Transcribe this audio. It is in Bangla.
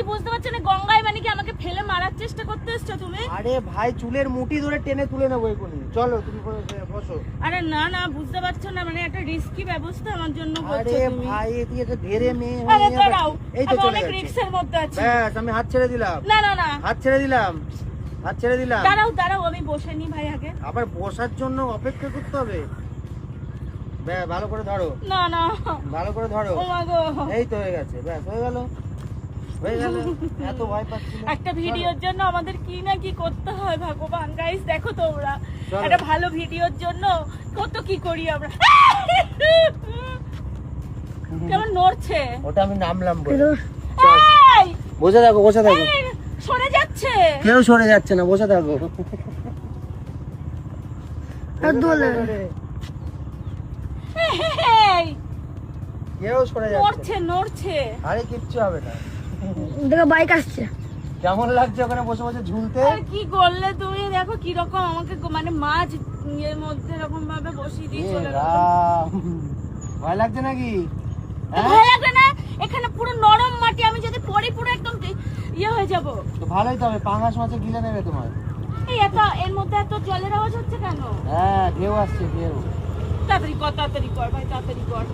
বুঝতে পারছো না গঙ্গায় মানে কি আমাকে ফেলে মারার চেষ্টা করতে এসছো তুমি? আরে ভাই চুলের মুঠি ধরে টেনে তুলে নেবো এখনই, চলো তুমি বসো। আরে না না বুঝতে পারছো না মানে একটা রিস্কি ব্যবস্থা আমার জন্য আরে করছো তুমি। ভাই এদিকে তো ধীরে মেয়ে আরে হয়ে দাঁড়াও, এই তো আমি চলে অনেক গেছে। রিস্কের মধ্যে আছি। ব্যাস আমি হাত ছেড়ে দিলাম, না না না হাত ছেড়ে দিলাম, হাত ছেড়ে দিলাম। দাঁড়াও দাঁড়াও আমি বসে নি ভাই আগে। আবার বসার জন্য অপেক্ষা করতে হবে। ভালো করে ধরো, না না ভালো করে ধরো। ও মা গো, এই তো হয়ে গেছে, ব্যাস হয়ে গেল, হয়ে গেল। এত ভয় পাচ্ছি না। একটা ভিডিওর জন্য আমাদের কি না কি করতে হয় ভগবান। গাইস দেখো তোমরা, চলো। একটা ভালো ভিডিওর জন্য কত কি করি আমরা। কেমন নড়ছে। ওটা আমি নামলাম বলে। এই বসে থাকো, বসে থাকো। এই, সরে যাচ্ছে। কেউ সরে যাচ্ছে না, বসে থাকো। এই, কেউ সরে যাচ্ছে নড়ছে নড়ছে। না। আরে কিচ্ছু হবে না। দেখো বাইক আসছে। কেমন লাগছে ওখানে বসে বসে ঝুলতে? আর কি করলে তুমি, দেখো কি রকম আমাকে মানে মাছ এর মধ্যে এরকম ভাবে বসিয়ে দিয়ে এ চলে গেল। রাম, ভয় লাগছে নাকি? হ্যাঁ? ভয় লাগে না? এখানে পুরো নরম মাটি, আমি যদি পড়ি পুরো একদম ইয়ে হয়ে যাব। তো ভালোই তো হবে, পাঙাশ মাছে গিলে নেবে তোমার। এই এত এর মধ্যে এত জলের আওয়াজ হচ্ছে কেন? হ্যাঁ ঢেউ আসছে, ঢেউ। তাড়াতাড়ি কর ভাই, তাড়াতাড়ি কর।